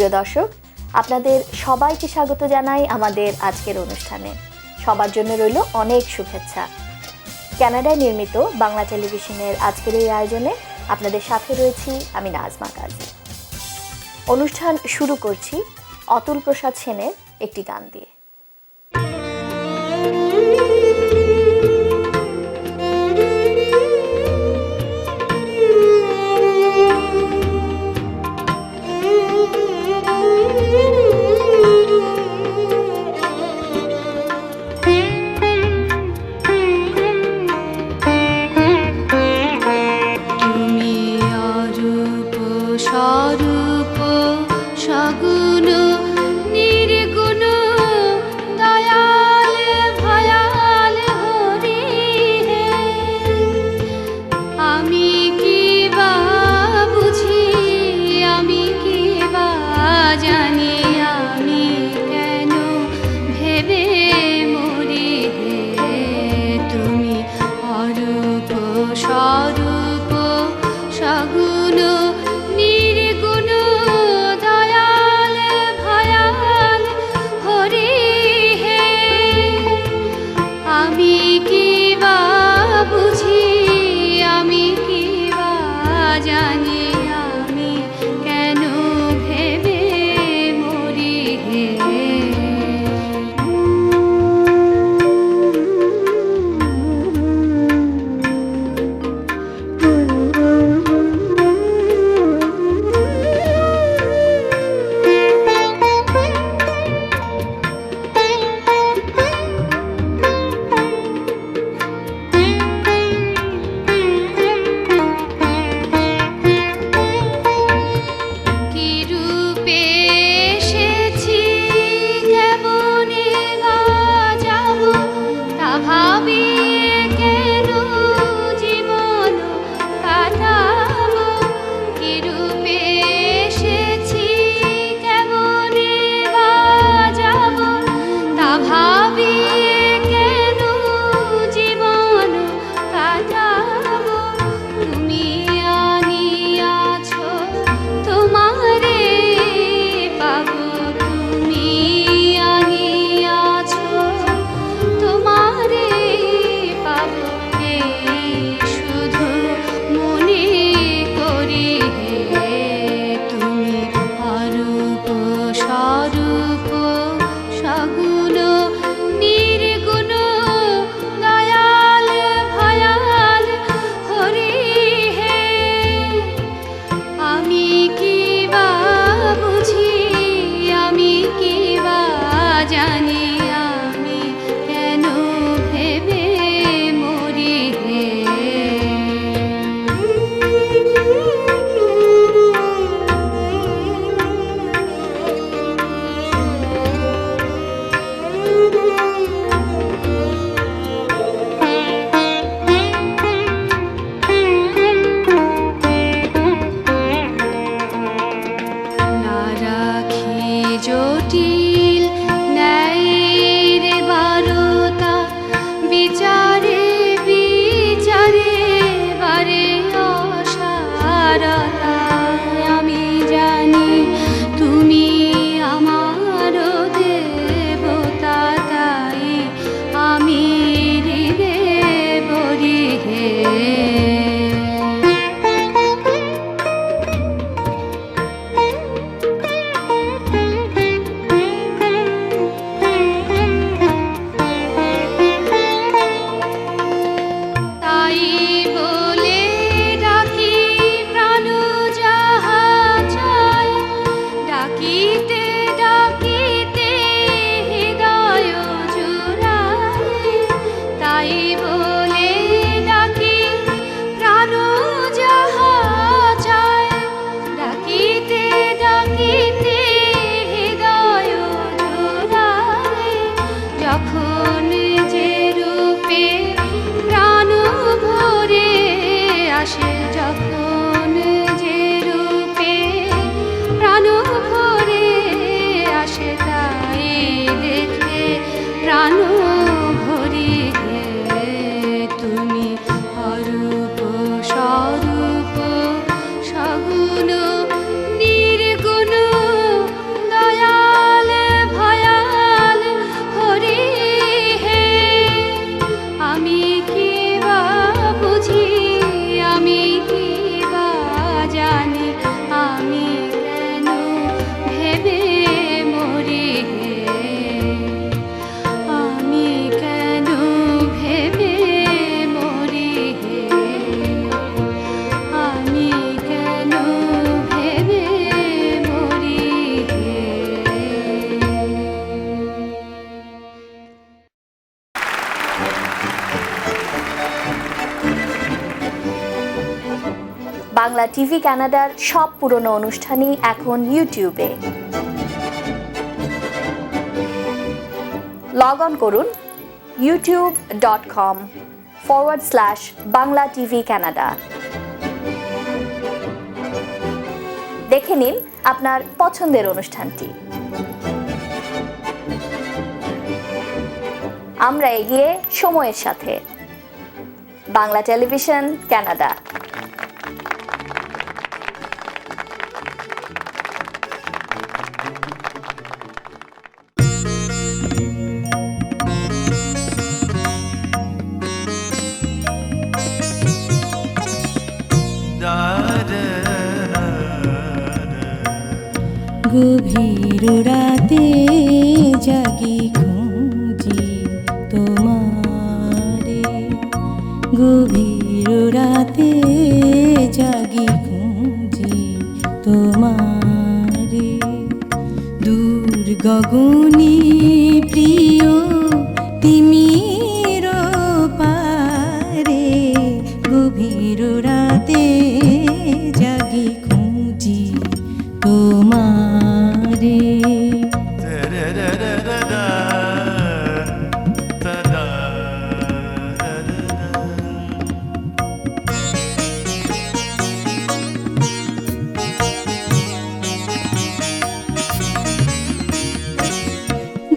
সুপ্রিয় দর্শক, আপনাদের সবাইকে স্বাগত জানাই আমাদের আজকের অনুষ্ঠানে। সবার জন্য রইল অনেক শুভেচ্ছা। কানাডায় নির্মিত বাংলা টেলিভিশনের আজকের এই আয়োজনে আপনাদের সাথে রয়েছি আমি নাজমা কাজী। অনুষ্ঠান শুরু করছি অতুল প্রসাদ সেনের একটি গান দিয়ে। বাংলা টিভি কানাডার সব পুরনো অনুষ্ঠানই এখন ইউটিউবে। লগ অন করুন youtube.com/Bangla TV Canada। দেখে নিন আপনার পছন্দের অনুষ্ঠানটি। আমরা এগিয়ে সময়ের সাথে। Bangla television Canada. গভীর রাতে জাগি খুঁজি তোমারে, গভীর রাতে জাগি খুঁজি তোমারে, দূর গগনে প্রিয় তিমির পারে, গভীর রাতে জাগি খুঁজি তোমারে।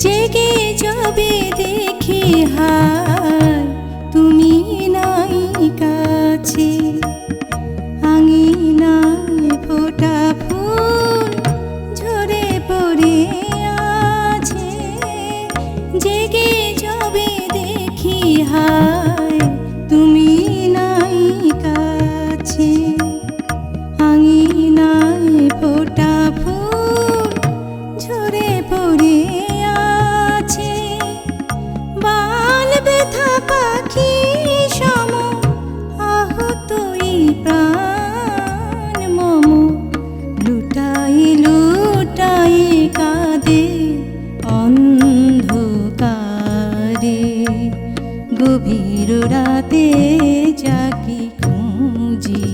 জেগে যাবে দেখি হায় তুমি নাই কাছে, আঙিনায় ফোটা ফুল ঝরে পড়ে আছে, জেগে যাবে দেখি হায় তুমি নাই কাছে, আঙিনায় ফোটা ফুল ঝরে পড়ে আছে, বাল ব্যথা পাখি সম আহতই প্রাণ মম, লুটাই লুটাই কাঁদে অন্ধকারে, গভীর রাতে জাগি খুঁজি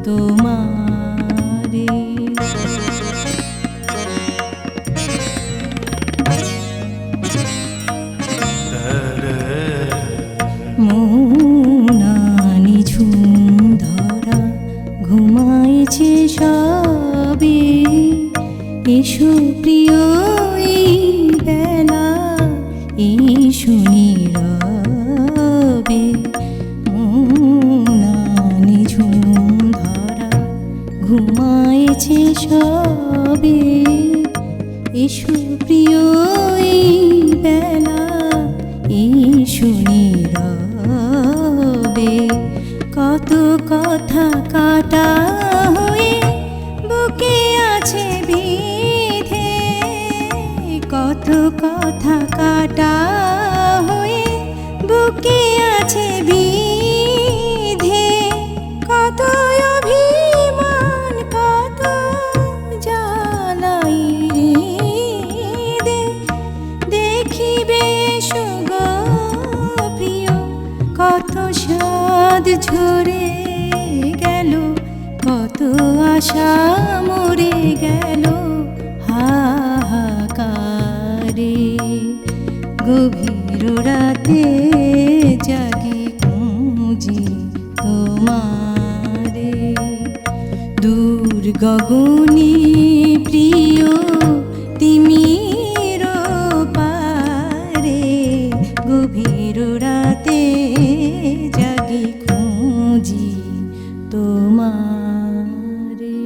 তোমারে। মৌনানি ঝুম ধরা ঘুমাইছে সবে, এসো প্রিয় এই বেলা এসো নীরবে, মৌনানি ঝুম ধরা ঘুমাইছে সবে, এসো প্রিয় এই বেলা এসো নীরবে, কত কথা কাটা হয়ে বুকে আছে বিধে, কত কথা কাটা হয়ে বুকে আছে বিধে, কত অভিমান কত জ্বালাই হৃদে, দেখিবে সুগ প্রিয় কত সাদ ঝরে গেল, কত আশা মরে গেল হাহাকারে, গভীর রাতে জাগি খুঁজি তোমারে, দূর গগনে প্রিয় তিমির পারে, গভীর রাতে জাগি খুঁজি তোমারে।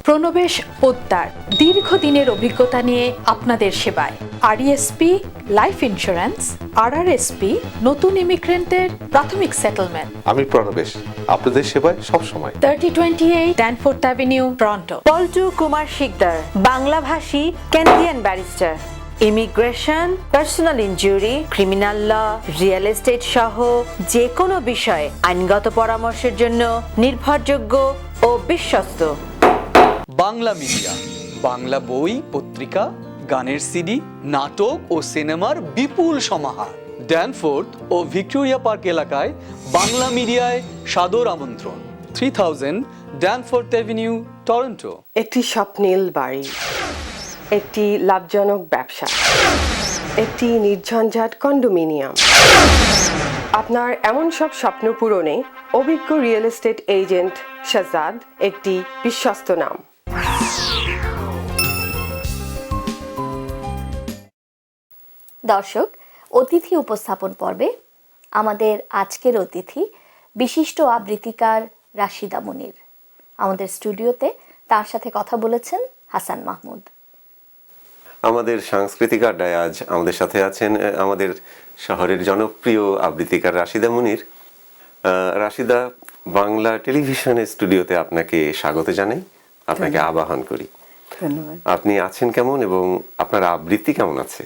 প্রণবেশ পোদ্দার দীর্ঘদিনের অভিজ্ঞতা নিয়ে আপনাদের সেবায়। আরইএসপি লাইফ ইন্স্যুরেন্স, আরআরএসপি নতুন ইমিগ্রেন্টের প্রাথমিক সেটেলমেন্ট। আমি প্রণবেশ, আপনাদের সেবায় সবসময়। 3028 Danforth avenue, Toronto. Poltu Kumar Sikdar, বাংলাভাষী Canadian barrister, immigration, personal injury, criminal law, real estate সহ যে কোনো বিষয়ে আইনগত পরামর্শের জন্য নির্ভরযোগ্য ও বিশ্বস্ত। বাংলা মিডিয়া, বাংলা বই, পত্রিকা, গানের সিডি, নাটক ও সিনেমার বিপুল সমাহার। ড্যানফোর্থ ও ভিক্টোরিয়া পার্ক এলাকায় বাংলা মিডিয়ায় সাদর আমন্ত্রণ। 3000 ড্যানফোর্থ অ্যাভিনিউ, টরন্টো। একটি স্বপ্নীল বাড়ি, একটি লাভজনক ব্যবসা, একটি নির্ঝঞ্ঝাট কন্ডোমিনিয়াম। আপনার এমন সব স্বপ্ন পূরণে অভিজ্ঞ রিয়েল এস্টেট এজেন্ট শাহজাদ একটি বিশ্বস্ত নাম। দর্শক, অতিথি উপস্থাপন পর্বে আমাদের আজকের অতিথি বিশিষ্ট আবৃত্তিকার রাশিদা মুনির। আমাদের স্টুডিওতে তার সাথে কথা বলেছেন হাসান মাহমুদ। আমাদের সাংস্কৃতিক আড্ডায় আজ আমাদের সাথে আছেন আমাদের শহরের জনপ্রিয় আবৃত্তিকার রাশিদা মুনির। রাশিদা, বাংলা টেলিভিশনের স্টুডিওতে আপনাকে স্বাগত জানাই, আপনাকে আবাহন করি। ধন্যবাদ। আপনি আছেন কেমন এবং আপনার আবৃত্তি কেমন আছে?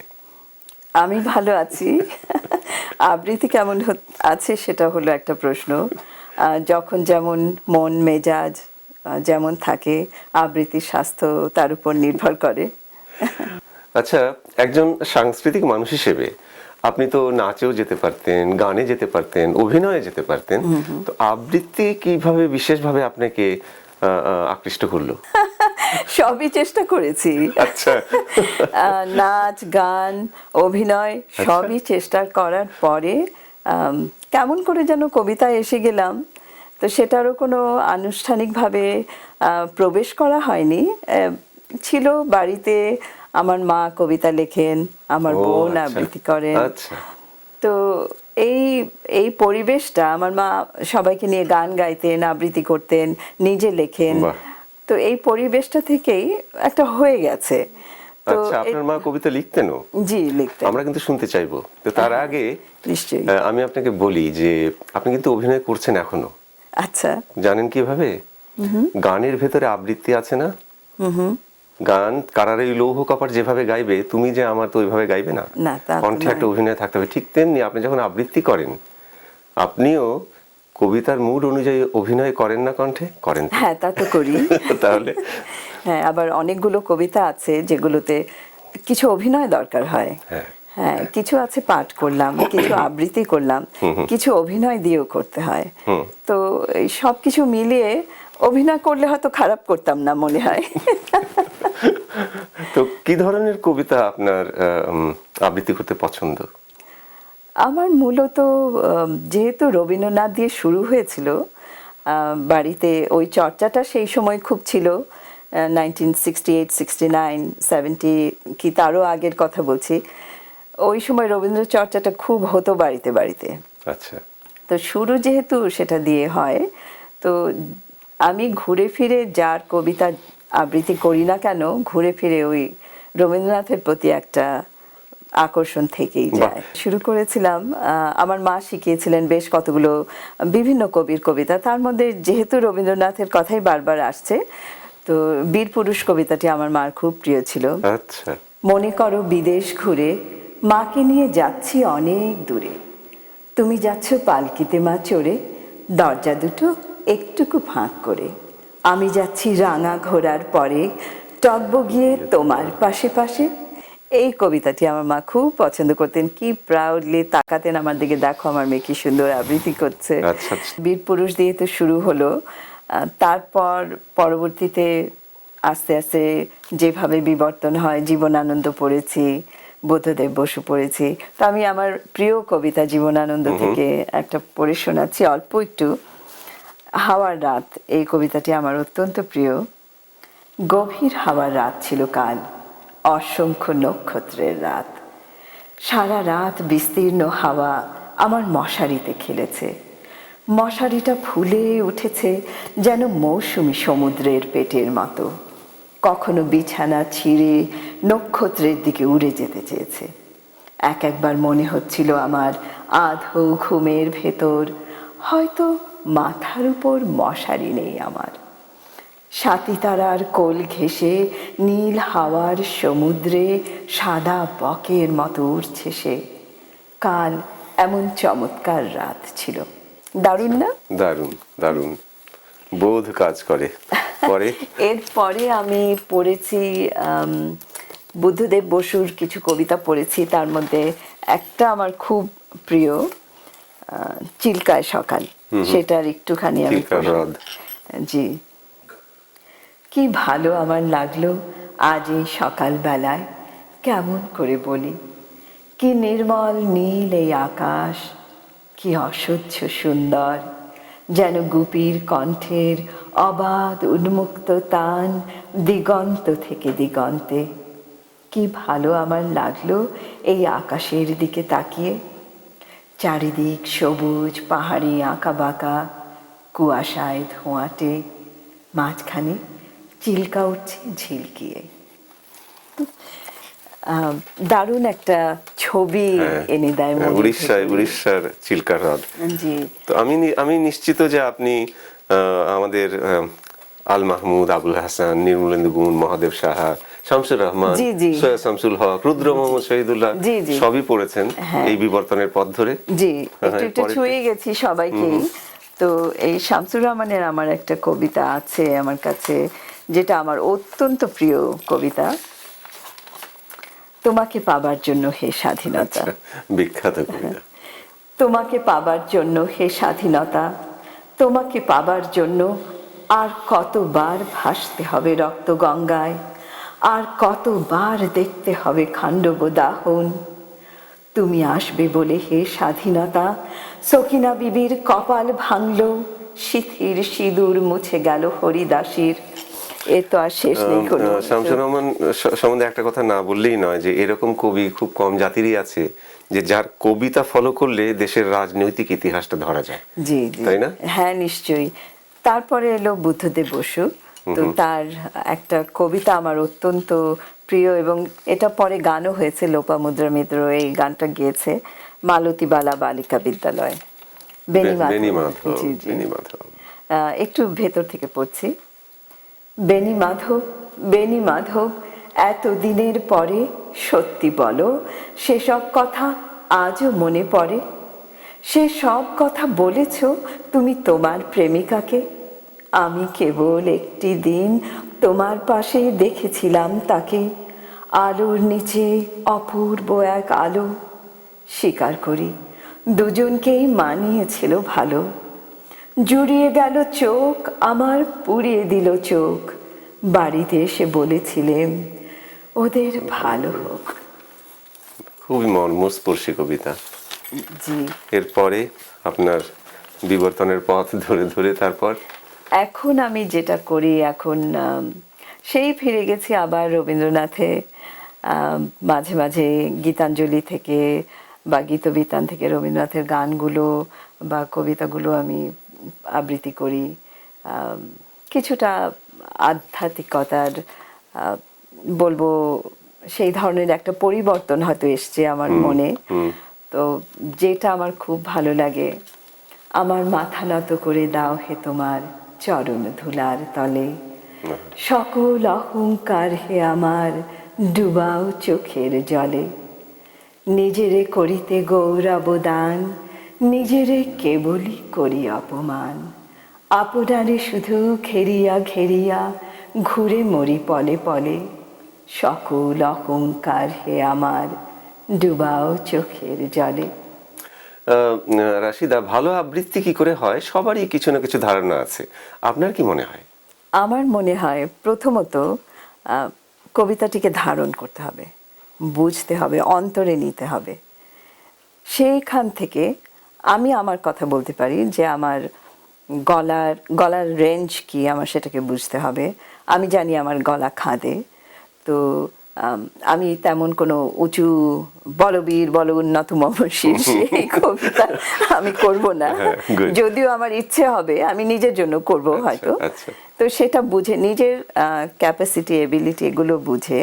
আমি ভালো আছি। আবৃত্তি কেমন আছে সেটা হলো একটা প্রশ্ন। যখন যেমন মন মেজাজ যেমন থাকে, আবৃত্তির স্বাস্থ্য তার উপর নির্ভর করে। আচ্ছা, একজন সাংস্কৃতিক মানুষ হিসেবে আপনি তো নাচেও যেতে পারতেন, গানে যেতে পারতেন, অভিনয়ে যেতে পারতেন, তো আবৃত্তি কিভাবে বিশেষভাবে আপনাকে আকৃষ্ট করলো? সবই চেষ্টা করেছি। আচ্ছা। নাচ, গান, অভিনয় সবই চেষ্টা করার পরে কেমন করে যেন কবিতায় এসে গেলাম। তো সেটারও কোনো আনুষ্ঠানিকভাবে প্রবেশ করা হয়নি। ছিল বাড়িতে, আমার মা কবিতা লেখেন, আমার বোন আবৃত্তি করেন। তো এই পরিবেশটা, আমার মা সবাইকে নিয়ে গান গাইতেন, আবৃত্তি করতেন, নিজে লেখেন। তো এই পরিবেশটা থেকেই একটা হয়ে গেছে। আচ্ছা, আপনার মা কবিতা লিখতেনও? জি, লিখতেন। আমরা কিন্তু শুনতে চাইবো। তো তার আগে নিশ্চয়ই আমি আপনাকে বলি যে আপনি কিন্তু অভিনয় করছেন এখনো। আচ্ছা, জানেন কিভাবে? গানের ভেতরে আবৃত্তি আছে না? গান কারার এই লৌহ কপাট যেভাবে গাইবে, তুমি যে আমার, তো ওইভাবে গাইবে না। কণ্ঠে একটা অভিনয় থাকতে হবে। ঠিক তেমনি আপনি যখন আবৃত্তি করেন, আপনিও কবিতার মুড অনুযায়ী অভিনয় করেন না কণ্ঠে? করেন? হ্যাঁ, তা তো করি। তাহলে হ্যাঁ, আবার অনেকগুলো কবিতা আছে যেগুলোতে কিছু অভিনয় দরকার হয়। হ্যাঁ, কিছু আছে পাঠ করলাম, কিছু আবৃত্তি করলাম, কিছু অভিনয় দিয়েও করতে হয়। তো এই সব কিছু মিলিয়ে অভিনয় করলে হয়তো খারাপ করতাম না মনে হয়। তো কি ধরনের কবিতা আপনার আবৃত্তি করতে পছন্দ? আমার মূলত যেহেতু রবীন্দ্রনাথ দিয়ে শুরু হয়েছিল, বাড়িতে ওই চর্চাটা সেই সময় খুব ছিল। 1968, 69, 70 কি তারও আগের কথা বলছি। ওই সময় রবীন্দ্র চর্চাটা খুব হতো বাড়িতে বাড়িতে। আচ্ছা। তো শুরু যেহেতু সেটা দিয়ে হয়, তো আমি ঘুরে ফিরে যার কবিতা আবৃত্তি করি না কেন, ঘুরে ফিরে ওই রবীন্দ্রনাথের প্রতি একটা আকর্ষণ থেকেই যায়। শুরু করেছিলাম, আমার মা শিখিয়েছিলেন বেশ কতগুলো বিভিন্ন কবির কবিতা। তার মধ্যে যেহেতু রবীন্দ্রনাথের কথাই বারবার আসছে, তো বীর পুরুষ কবিতাটি আমার মার খুব প্রিয় ছিল। আচ্ছা। মনে করো বিদেশ ঘুরে মাকে নিয়ে যাচ্ছি অনেক দূরে, তুমি যাচ্ছ পালকিতে মা চড়ে, দরজা দুটো একটুকু ফাঁক করে, আমি যাচ্ছি রাঙা ঘোড়ার পরে, টকব গিয়ে তোমার পাশে পাশে। এই কবিতাটি আমার মা খুব পছন্দ করতেন। কি প্রাউডলি তাকাতেন আমার দিকে, দেখো আমার মেয়ে কি সুন্দর আবৃত্তি করছে। বীর পুরুষ দিয়ে তো শুরু হলো। তারপর পরবর্তীতে আস্তে আস্তে যেভাবে বিবর্তন হয়, জীবনানন্দ পড়েছি, বুদ্ধদেব বসু পড়েছি। তো আমি আমার প্রিয় কবিতা জীবনানন্দ থেকে একটা পড়ে শোনাচ্ছি অল্প একটু। হাওয়ার রাত, এই কবিতাটি আমার অত্যন্ত প্রিয়। গভীর হাওয়ার রাত ছিল কাল, অসংখ্য নক্ষত্রের রাত। সারা রাত বিস্তীর্ণ হাওয়া আমার মশারিতে খেলেছে। মশারিটা ফুলে উঠেছে যেন মৌসুমী সমুদ্রের পেটের মতো। কখনো বিছানা ছিঁড়ে নক্ষত্রের দিকে উড়ে যেতে চেয়েছে। একবার মনে হচ্ছিল আমার আধো ঘুমের ভেতর হয়তো মাথার উপর মশারি নেই আমার। সাতি তারার কোল ঘেঁষে নীল হাওয়ার সমুদ্রে সাদা বকের মতো উড়ছে সে। কাল এমন চমৎকার রাত ছিল। দারুণ না? দারুণ দারুণ। বোধ কাজ করে। পরে এরপরে আমি পড়েছি বুদ্ধদেব বসুর কিছু কবিতা পড়েছি, তার মধ্যে একটা আমার খুব প্রিয়, চিল্কায় সকাল, সেটার একটুখানি আমি চিল্কার হ্রদ। জি। কি ভালো আমার লাগলো আজ এই সকাল বেলায়, কেমন করে বলি, কি নির্মল নীল এই আকাশ, কি অসহ্য সুন্দর, যেন গুপির কণ্ঠের অবাধ উন্মুক্ত তান দিগন্ত থেকে দিগন্তে। কি ভালো আমার লাগলো এই আকাশের দিকে তাকিয়ে, চারিদিক সবুজ পাহাড়ি আঁকা বাঁকা, কুয়াশায় ধোঁয়াটে, মাঝখানে চিল্কা উঠছে ঝিলকিয়ে। দারুণ একটা ছবি এনে দেয় মনের ভেতরে। উড়িষ্যার চিল্কা হ্রদ। জি। তো আমি নিশ্চিত যে আপনি আমাদের আল মাহমুদ, আবুল হাসান, নির্মলেন্দু গুণ, মহাদেব সাহা, শামসুর রহমান, জি, জি। সৈয়দ শামসুল হক, রুদ্র মোহাম্মদ শহীদুল্লাহ, জি, জি। সবই পড়েছেন এই বিবর্তনের পথ ধরে। জি, হ্যাঁ, একটু পরে- ছুঁয়ে গেছি সবাইকেই। তো এই শামসুর রহমানের আমার একটা কবিতা আছে আমার কাছে, যেটা আমার অত্যন্ত প্রিয় কবিতা, তোমাকে পাবার জন্য হে স্বাধীনতা। আচ্ছা, বিখ্যাত কবিতা। তোমাকে পাবার জন্য হে স্বাধীনতা, তোমাকে পাবার জন্য আর কতবার ভাসতে হবে রক্ত গঙ্গায়, আর কতবার দেখতে হবে খাণ্ডব দাহন। তুমি আসবে বলে হে স্বাধীনতা, সকিনা বিবির কপাল ভাঙল, শিথির সিঁদুর মুছে গেল হরিদাসীর। এ তো আর শেষ নেই কোনো। শামসুর রহমান সম্বন্ধে একটা কথা না বললেই নয় যে এরকম কবি খুব কম জাতিরই আছে যে যার কবিতা ফলো করলে দেশের রাজনৈতিক ইতিহাসটা ধরা যায়। জি, জি। তাই না? হ্যাঁ, নিশ্চয়ই। তারপরে এলো বুদ্ধদেব বসু। তো তার একটা কবিতা আমার অত্যন্ত প্রিয়, এবং এটা পরে গানও হয়েছে, লোপামুদ্রা মিত্র এই গানটা গেয়েছে, মালতীবালা বালিকা বিদ্যালয়। বেনি মাধব। জি, জি। বেনি মাধব। একটু ভেতর থেকে পড়ছি। বেনি মাধব, বেনি মাধব, এত দিনের পরে সত্যি বলো, সেসব কথা আজও মনে পড়ে? সে সব কথা বলেছ তুমি তোমার প্রেমিকাকে? আমি কেবল একটি দিন তোমার পাশে দেখেছিলাম তাকে, আলোর নিচে অপূর্ব এক আলো। স্বীকার করি দুজনকেই মানিয়েছিল ভালো। জুড়িয়ে গেল চোখ আমার, পুড়িয়ে দিল চোখ, বাড়িতে এসে বলেছিলেন ওদের ভালো হোক। খুবই মর্মস্পর্শী কবিতা। জি। এরপরে আপনার বিবর্তনের পথ ধরে ধরে তারপর এখন আমি যেটা করি, এখন সেই ফিরে গেছি আবার রবীন্দ্রনাথে, মাঝে মাঝে গীতাঞ্জলি থেকে বা গীতবিতান থেকে রবীন্দ্রনাথের গানগুলো বা কবিতাগুলো আমি আবৃত্তি করি। কিছুটা আধ্যাত্মিকতার বলবো সেই ধরনের একটা পরিবর্তন হয়তো এসছে আমার মনে। তো যেটা আমার খুব ভালো লাগে, আমার মাথা নত করে দাও হে তোমার চরণ ধুলার তলে, সকল অহংকার হে আমার ডুবাও চোখের জলে, নিজেরে করিতে গৌরব দান, নিজেরে কেবলই করি অপমান, আপনারে শুধু ঘেরিয়া ঘেরিয়া ঘুরে মরি পলে পলে, সকল অহংকার হে আমার ডুবাও চোখের জলে। রাশিদা, ভালো আবৃত্তি কি করে হয় সবারই কিছু না কিছু ধারণা আছে, আপনার কি মনে হয়? আমার মনে হয় প্রথমত কবিতাটিকে ধারণ করতে হবে, বুঝতে হবে, অন্তরে নিতে হবে। সেইখান থেকে আমি আমার কথা বলতে পারি যে আমার গলার রেঞ্জ কি, আমার সেটাকে বুঝতে হবে। আমি জানি আমার গলা খাঁদে, তো আমি তেমন কোনো উঁচু বলবীর বল উন্নত মমশীর সেই কবিতা আমি করব না, যদিও আমার ইচ্ছে হবে, আমি নিজের জন্য করব হয়তো। তো সেটা বুঝে, নিজের ক্যাপাসিটি, এবিলিটি এগুলো বুঝে,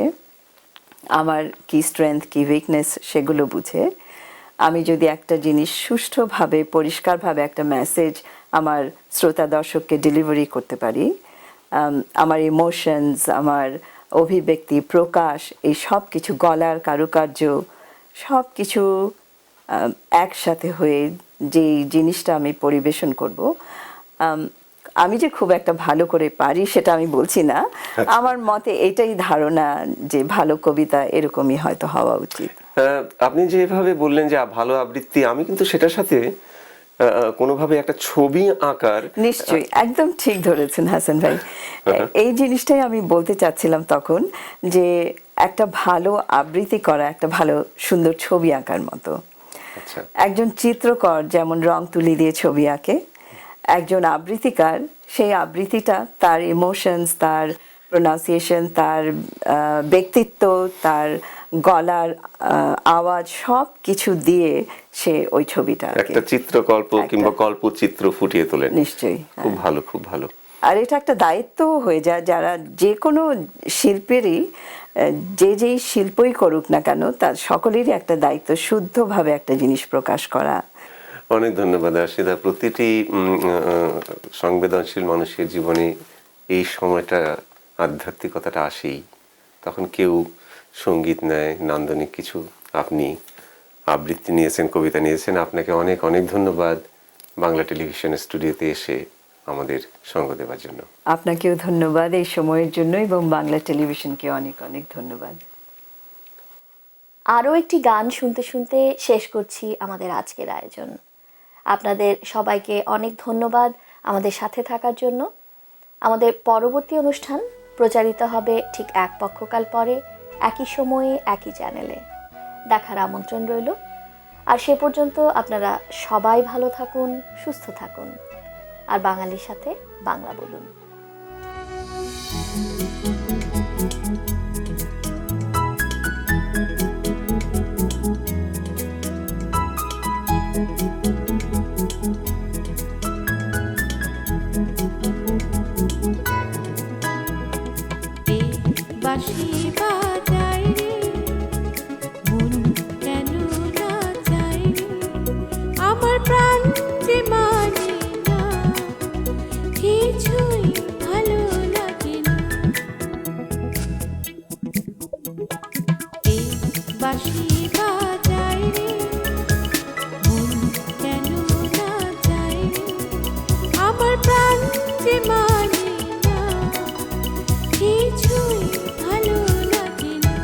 আমার কি স্ট্রেংথ কি উইকনেস সেগুলো বুঝে আমি যদি একটা জিনিস সুষ্ঠুভাবে পরিষ্কারভাবে একটা মেসেজ আমার শ্রোতা দর্শককে ডেলিভারি করতে পারি, আমার ইমোশনস, আমার অভিব্যক্তি প্রকাশ, এই সব কিছু, গলার কারুকার্য, সব কিছু একসাথে হয়ে যেই জিনিসটা আমি পরিবেশন করব, আমি যে খুব একটা ভালো করে পারি সেটা আমি বলছি না, আমার মতে এটাই ধারণা যে ভালো কবিতা এরকমই হয়তো হওয়া উচিত। আপনি যেভাবে বললেন যে ভালো আবৃত্তি, আমি কিন্তু সেটার সাথে কোনোভাবে একটা ছবি আঁকার, নিশ্চয়ই একদম ঠিক ধরেছেন হাসান ভাই। এই জিনিসটাই আমি বলতে চাচ্ছিলাম তখন, যে একটা ভালো আবৃত্তি করা একটা ভালো সুন্দর ছবি আঁকার মতো। আচ্ছা, একজন চিত্রকর যেমন রং তুলি দিয়ে ছবি আঁকে, একজন আবৃত্তিকার সেই আবৃত্তিটা তার ইমোশনস, তার প্রোনাউন্সিয়েশন, তার ব্যক্তিত্ব, তার গলার আওয়াজ সব কিছু দিয়ে সে ওই ছবিটা আঁকে। একটা চিত্রকল্প কিংবা কল্পচিত্র ফুটিয়ে তোলেন। নিশ্চয়ই, খুব ভালো, খুব ভালো। আর এটা একটা দায়িত্ব হয়ে যায় যারা যে কোনো শিল্পেরই, যেই শিল্পই করুক না কেন, তার সকলেরই একটা দায়িত্ব শুদ্ধভাবে একটা জিনিস প্রকাশ করা। অনেক ধন্যবাদ আশিদা। প্রতিটি সংবেদনশীল মানুষের জীবনে এই সময়টা আধ্যাত্মিকতাটা আসেই, তখন কেউ সঙ্গীত নেয়, নান্দনিক কিছু। আপনি আবৃত্তি নিয়েছেন, কবিতা নিয়েছেন। আপনাকে অনেক অনেক ধন্যবাদ বাংলা টেলিভিশনের স্টুডিওতে এসে আমাদের সঙ্গ দেওয়ার জন্য। আপনাকেও ধন্যবাদ এই সময়ের জন্য, এবং বাংলা টেলিভিশনকে অনেক অনেক ধন্যবাদ। আরও একটি গান শুনতে শুনতে শেষ করছি আমাদের আজকের আয়োজন। আপনাদের সবাইকে অনেক ধন্যবাদ আমাদের সাথে থাকার জন্য। আমাদের পরবর্তী অনুষ্ঠান প্রচারিত হবে ঠিক এক পক্ষকাল পরে, একই সময়ে একই চ্যানেলে। দেখার আমন্ত্রণ রইল। আর সে পর্যন্ত আপনারা সবাই ভালো থাকুন, সুস্থ থাকুন, আর বাঙালির সাথে বাংলা বলুন। বাঁশি বাজায় রে, মন কেন নাচায় রে, আমার প্রাণ যে মানে না, কিছুই ভালো লাগে না। এই বাঁশি বাজায় রে, মন কেন নাচায় রে, আমার প্রাণ যে মানে না, কিছুই ভালো লাগে না।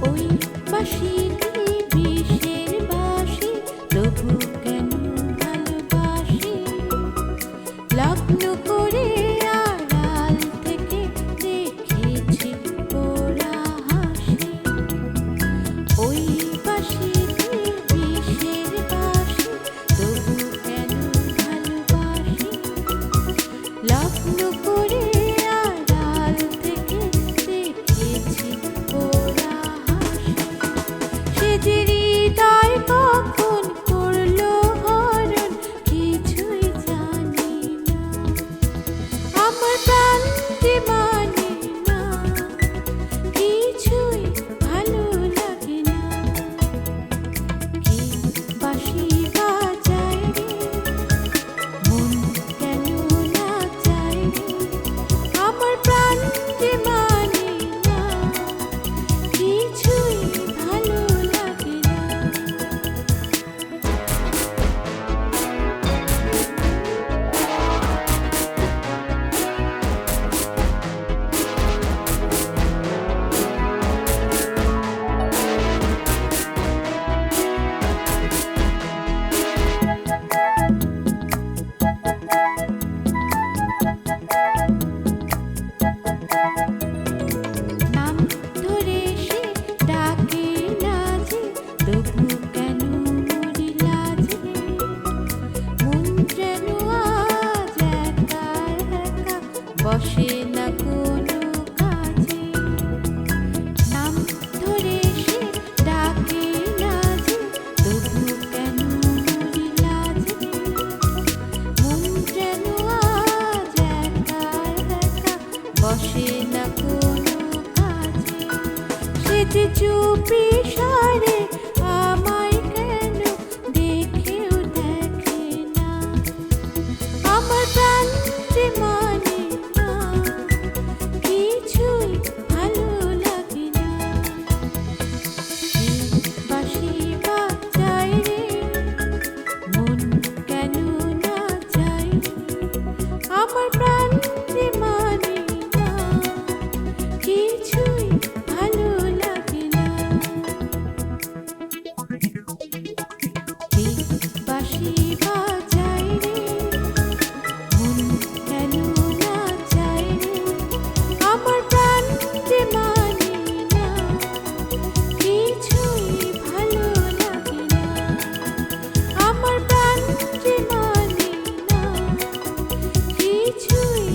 ওই বাঁশিতে বিষের বাঁশি, তবু কেন ভালোবাসি, লগ্ন করে আড়াল থেকে দেখেছি ওরা হাসি। ওই বাঁশিতে বিষের বাঁশি, তবু কেন ভালোবাসি, লগ্ন করে আড়াল থেকে দেখেছি ওরা হাসি। সে যে হৃদয় কখন করলো হরণ, কিছুই জানি না, আমার প্রাণ যে মানে না, কিছুই ভালো লাগে না। কি বাঁশি বাজায় রে, মন কেন নাচায় রে, আমার প্রাণ যে মানে না, কিছুই ভালো লাগে না। নাম ধরে সে ডাকে না যে, তবু কেন মরি লাজে, মন যেন আজ একা একা বসে না কোনো কাজে। নাম ধরে সে ডাকে না যে, তবু কেন মরি লাজে, মন যেন আজ একা একা বসে না কোনো কাজে। যে চুপি সারে আমায় কেন দেখেও দেখে না, আমার প্রাণ যে মানে না, কিছুই ভালো লাগে না। বাঁশি বাজায় রে, মন কেন না যায়, আমার প্রাণ যে মানে না, কিছুই ভালো লাগে না। বাঁশি বাজায় রে, মন কেন না যায় রে, আমার প্রাণ যে মানে না, কিছুই ভালো লাগে না, আমার প্রাণ যে মানে না, কিছুই